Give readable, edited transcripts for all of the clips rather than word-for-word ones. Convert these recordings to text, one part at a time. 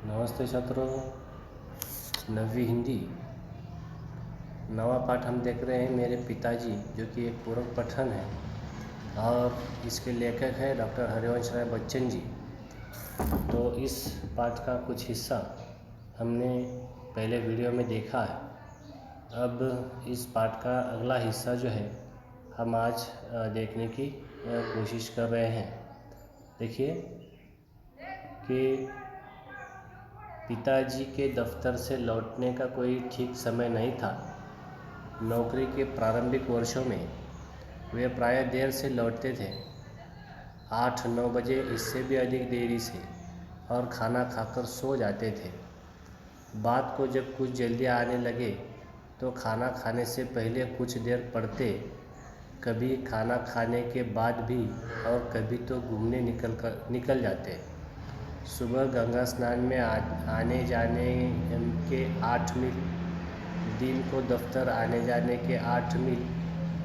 नमस्ते छात्रों। नवी हिंदी नवा पाठ हम देख रहे हैं मेरे पिताजी, जो कि एक पूरक पठन है और इसके लेखक हैं डॉक्टर हरिवंश राय बच्चन जी। तो इस पाठ का कुछ हिस्सा हमने पहले वीडियो में देखा है। अब इस पाठ का अगला हिस्सा जो है हम आज देखने की कोशिश कर रहे हैं। देखिए कि पिताजी के दफ्तर से लौटने का कोई ठीक समय नहीं था। नौकरी के प्रारंभिक वर्षों में वे प्रायः देर से लौटते थे, 8-9 बजे, इससे भी अधिक देरी से, और खाना खाकर सो जाते थे। बात को जब कुछ जल्दी आने लगे तो खाना खाने से पहले कुछ देर पढ़ते, कभी खाना खाने के बाद भी, और कभी तो घूमने निकल जाते। सुबह गंगा स्नान में आने जाने के 8 मील, दिन को दफ्तर आने जाने के 8 मील,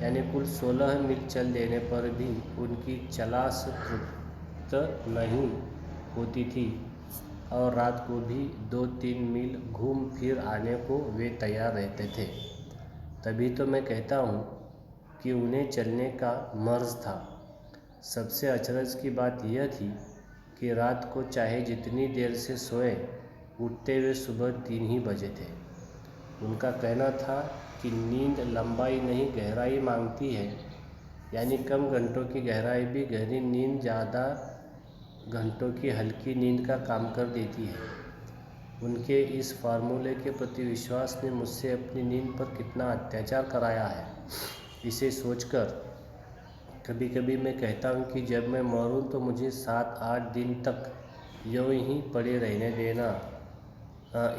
यानी कुल 16 मील चल देने पर भी उनकी चलास तृप्त नहीं होती थी, और रात को भी 2-3 मील घूम फिर आने को वे तैयार रहते थे। तभी तो मैं कहता हूँ कि उन्हें चलने का मर्ज था। सबसे अचरज की बात यह थी कि रात को चाहे जितनी देर से सोए, उठते हुए सुबह 3 ही बजे थे। उनका कहना था कि नींद लंबाई नहीं गहराई मांगती है, यानी कम घंटों की गहराई भी गहरी नींद ज़्यादा घंटों की हल्की नींद का काम कर देती है। उनके इस फार्मूले के प्रति विश्वास ने मुझसे अपनी नींद पर कितना अत्याचार कराया है, इसे सोचकर कभी कभी मैं कहता हूँ कि जब मैं मरूँ तो मुझे 7-8 दिन तक यूँ ही पड़े रहने देना।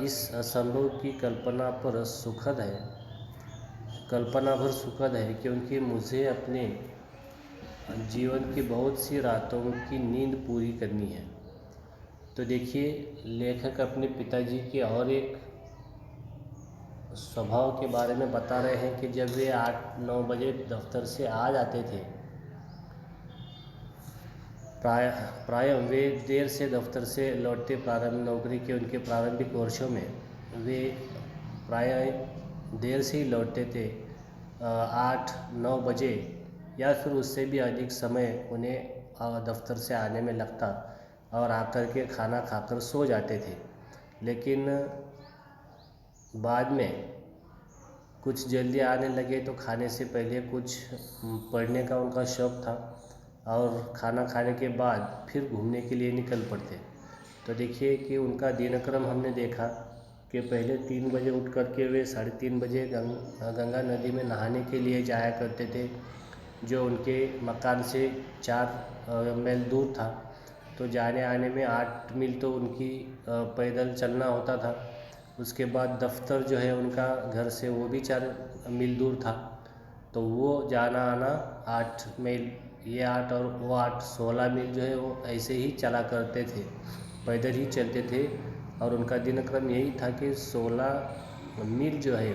इस असंभव की कल्पना भर सुखद है, क्योंकि मुझे अपने जीवन की बहुत सी रातों की नींद पूरी करनी है। तो देखिए, लेखक अपने पिताजी के और एक स्वभाव के बारे में बता रहे हैं कि जब वे 8-9 बजे दफ्तर से आ जाते थे, प्राय वे देर से दफ्तर से लौटते। प्रारंभ नौकरी के उनके प्रारंभिक वर्षों में वे प्रायः देर से ही लौटते थे, 8-9 बजे, या फिर उससे भी अधिक समय उन्हें दफ्तर से आने में लगता, और आकर के खाना खाकर सो जाते थे। लेकिन बाद में कुछ जल्दी आने लगे तो खाने से पहले कुछ पढ़ने का उनका शौक़ था, और खाना खाने के बाद फिर घूमने के लिए निकल पड़ते। तो देखिए कि उनका दिनक्रम हमने देखा कि पहले 3 बजे उठ कर के वे 3:30 बजे गंगा नदी में नहाने के लिए जाया करते थे, जो उनके मकान से 4 मील दूर था। तो जाने आने में 8 मील तो उनकी पैदल चलना होता था। उसके बाद दफ्तर जो है उनका घर से, वो भी 4 मील दूर था। तो वो जाना आना 8 मील, ये 8 और वो 8, 16 मील जो है वो ऐसे ही चला करते थे, पैदल ही चलते थे। और उनका दिनक्रम यही था कि 16 मील जो है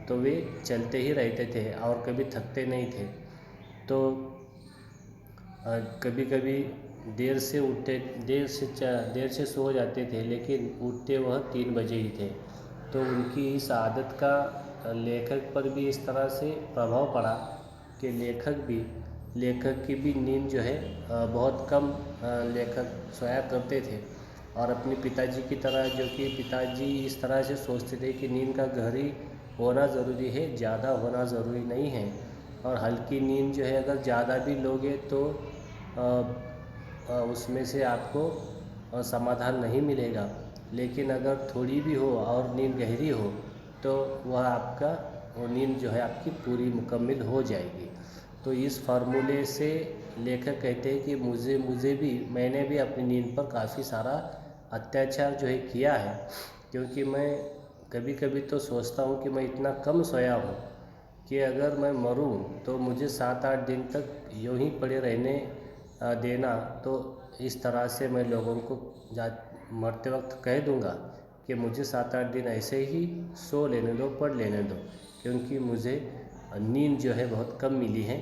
तो वे चलते ही रहते थे और कभी थकते नहीं थे। तो कभी कभी देर से उठते, देर से सो जाते थे, लेकिन उठते वह 3 बजे ही थे। तो उनकी इस आदत का लेखक पर भी इस तरह से प्रभाव पड़ा कि लेखक की भी नींद जो है बहुत कम लेखक सोया करते थे। और अपने पिताजी की तरह, जो कि पिताजी इस तरह से सोचते थे कि नींद का गहरी होना ज़रूरी है, ज़्यादा होना ज़रूरी नहीं है। और हल्की नींद जो है अगर ज़्यादा भी लोगे तो उसमें से आपको समाधान नहीं मिलेगा, लेकिन अगर थोड़ी भी हो और नींद गहरी हो तो वो नींद जो है आपकी पूरी मुकम्मल हो जाएगी। तो इस फार्मूले से लेखक कहते हैं कि मैंने भी अपनी नींद पर काफ़ी सारा अत्याचार जो है किया है, क्योंकि मैं कभी कभी तो सोचता हूँ कि मैं इतना कम सोया हूँ कि अगर मैं मरूँ तो मुझे 7-8 दिन तक यूँ ही पड़े रहने देना। तो इस तरह से मैं लोगों को मरते वक्त कह दूँगा कि मुझे 7-8 दिन ऐसे ही सो लेने दो, पढ़ लेने दो, क्योंकि मुझे नींद जो है बहुत कम मिली है।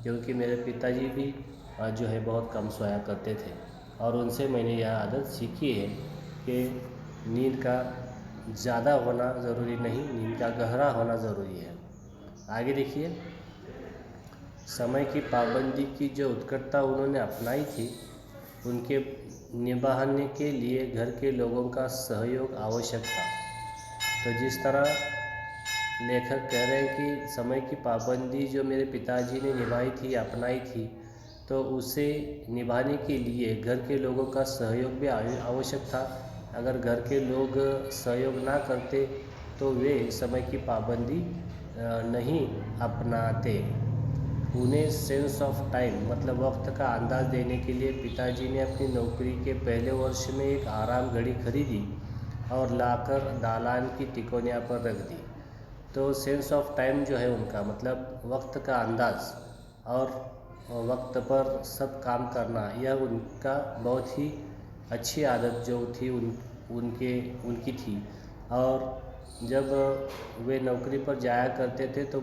क्योंकि मेरे पिताजी भी जो है बहुत कम सोया करते थे, और उनसे मैंने यह आदत सीखी है कि नींद का ज़्यादा होना ज़रूरी नहीं, नींद का गहरा होना ज़रूरी है। आगे देखिए, समय की पाबंदी की जो उत्कटता उन्होंने अपनाई थी, उनके निभाने के लिए घर के लोगों का सहयोग आवश्यक था। तो जिस तरह लेखक कह रहे हैं कि समय की पाबंदी जो मेरे पिताजी ने निभाई थी, अपनाई थी, तो उसे निभाने के लिए घर के लोगों का सहयोग भी आवश्यक था। अगर घर के लोग सहयोग ना करते तो वे समय की पाबंदी नहीं अपनाते। उन्हें सेंस ऑफ टाइम मतलब वक्त का अंदाज़ देने के लिए पिताजी ने अपनी नौकरी के पहले वर्ष में एक आराम घड़ी खरीदी और लाकर दालान की तिकोनिया पर रख दी। तो सेंस ऑफ टाइम जो है उनका मतलब वक्त का अंदाज़ और वक्त पर सब काम करना, यह उनका बहुत ही अच्छी आदत जो थी उनकी थी। और जब वे नौकरी पर जाया करते थे तो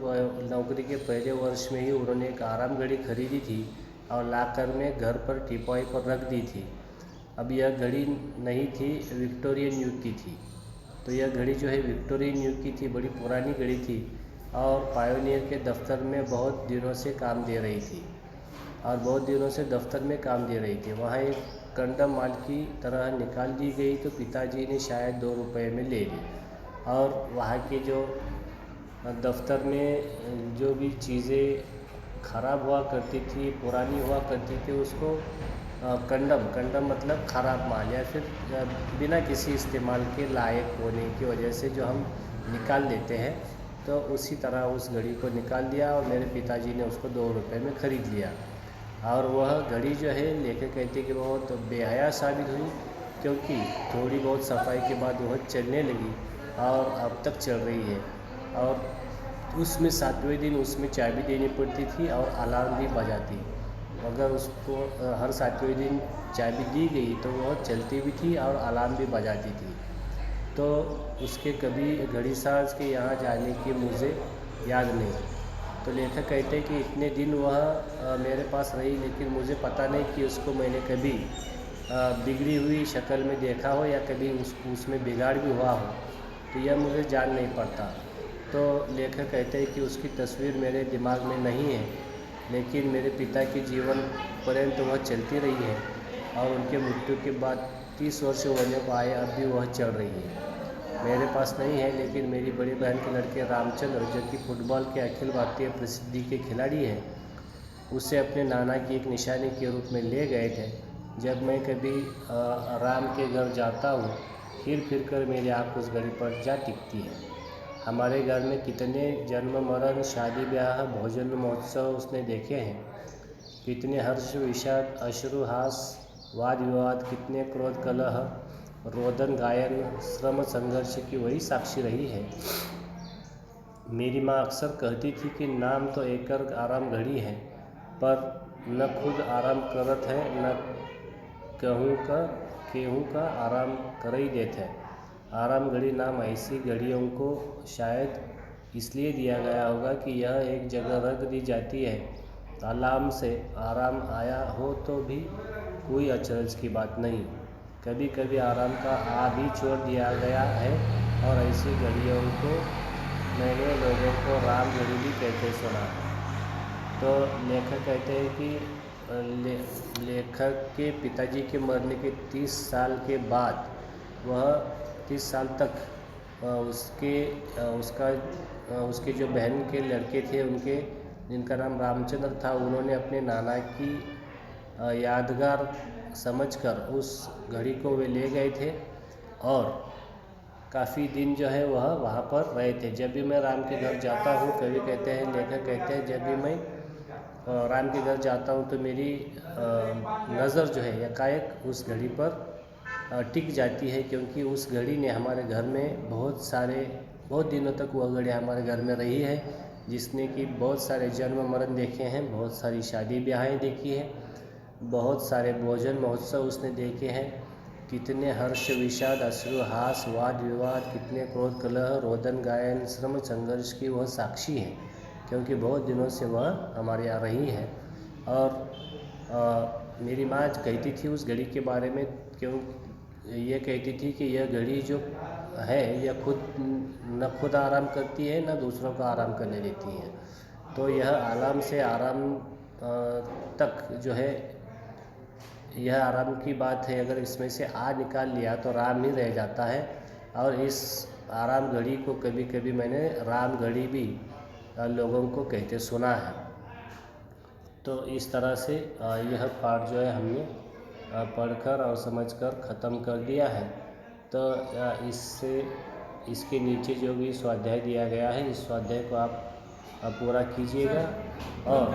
नौकरी के पहले वर्ष में ही उन्होंने एक आराम घड़ी खरीदी थी और लाकर में घर पर टीपॉय पर रख दी थी। अब यह घड़ी नहीं थी, विक्टोरियन युग की थी। तो यह घड़ी जो है विक्टोरियन युग की थी, बड़ी पुरानी घड़ी थी और पायोनियर के दफ्तर में बहुत दिनों से काम दे रही थी और बहुत दिनों से दफ्तर में काम दे रही थी। वहाँ एक कंडम माल की तरह निकाल दी गई तो पिताजी ने शायद 2 रुपये में ले ली और वहाँ के जो दफ्तर में जो भी चीज़ें ख़राब हुआ करती थी, पुरानी हुआ करती थी, उसको कंडम मतलब ख़राब माल या फिर बिना किसी इस्तेमाल के लायक होने की वजह से जो हम निकाल देते हैं, तो उसी तरह उस घड़ी को निकाल दिया और मेरे पिताजी ने उसको 2 रुपये में ख़रीद लिया। और वह घड़ी जो है लेखक कहते कि बहुत बेहया साबित हुई, क्योंकि थोड़ी बहुत सफाई के बाद वह चलने लगी और अब तक चल रही है। और उसमें 7वें दिन उसमें चाबी देनी पड़ती थी और अलार्म भी बजाती। अगर उसको हर 7वें दिन चाबी दी गई तो वह चलती भी थी और अलार्म भी बजाती थी। तो उसके कभी घड़ी साज के यहाँ जाने की मुझे याद नहीं। तो लेखक कहते हैं कि इतने दिन वह मेरे पास रही, लेकिन मुझे पता नहीं कि उसको मैंने कभी बिगड़ी हुई शक्ल में देखा हो या कभी उसमें बिगाड़ भी हुआ हो, तो यह मुझे जान नहीं पड़ता। तो लेखक कहते हैं कि उसकी तस्वीर मेरे दिमाग में नहीं है, लेकिन मेरे पिता के जीवन पर्यंत वह चलती रही है और उनके मृत्यु के बाद 30 वर्ष होने को आए, अब भी वह चल रही है। मेरे पास नहीं है, लेकिन मेरी बड़ी बहन के लड़के रामचंद्र, जो कि फुटबॉल के अखिल भारतीय प्रसिद्धि के खिलाड़ी हैं, उसे अपने नाना की एक निशानी के रूप में ले गए थे। जब मैं कभी राम के घर जाता हूँ, फिर कर मेरी आँख उस घड़ी पर जा टिकती है। हमारे घर में कितने जन्म मरण, शादी ब्याह, भोजन महोत्सव उसने देखे हैं, कितने हर्ष विषाद, अश्रु हास, वाद विवाद, कितने क्रोध कलह, रोदन गायन, श्रम संघर्ष की वही साक्षी रही है। मेरी माँ अक्सर कहती थी कि नाम तो एकर आराम घड़ी है, पर न खुद आराम करत है, न केहू का आराम कर ही देते है। आराम घड़ी नाम ऐसी घड़ियों को शायद इसलिए दिया गया होगा कि यह एक जगह रख दी जाती है। अलार्म से आराम आया हो तो भी कोई अचरज की बात नहीं। कभी कभी आराम का आ भी छोड़ दिया गया है और ऐसी घड़ियों को मैंने लोगों को राम घड़ी भी कहते सुना। तो लेखक कहते हैं कि लेखक के पिताजी के मरने के 30 साल के बाद वह 30 साल तक उसके जो बहन के लड़के थे, उनके जिनका नाम रामचंद्र था, उन्होंने अपने नाना की यादगार समझकर उस घड़ी को वे ले गए थे और काफ़ी दिन जो है वह वहाँ पर रहे थे। जब भी मैं राम के घर जाता हूँ, कवि कहते हैं, लेखक कहते हैं, जब भी मैं राम के घर जाता हूँ तो मेरी नज़र जो है एकाएक उस घड़ी पर टिक जाती है, क्योंकि उस घड़ी ने हमारे घर में बहुत दिनों तक वह घड़ी हमारे घर में रही है, जिसने कि बहुत सारे जन्म मरण देखे हैं, बहुत सारी शादी ब्याहें देखी हैं, बहुत सारे भोजन महोत्सव उसने देखे हैं, कितने हर्ष विषाद, अश्रु हास, वाद विवाद, कितने क्रोध कलह, रोदन गायन, श्रम संघर्ष की वह साक्षी है, क्योंकि बहुत दिनों से वह हमारे यहाँ रही है। और मेरी माँ कहती थी उस घड़ी के बारे में, ये कहती थी कि यह घड़ी जो है यह खुद आराम करती है, न दूसरों का आराम करने देती है। तो यह आराम से आराम तक जो है, यह आराम की बात है। अगर इसमें से आ निकाल लिया तो राम ही रह जाता है। और इस आराम घड़ी को कभी कभी मैंने राम घड़ी भी लोगों को कहते सुना है। तो इस तरह से यह पाठ जो है हमने पढ़कर और समझकर ख़त्म कर दिया है। तो इससे इसके नीचे जो भी स्वाध्याय दिया गया है, इस स्वाध्याय को आप पूरा कीजिएगा और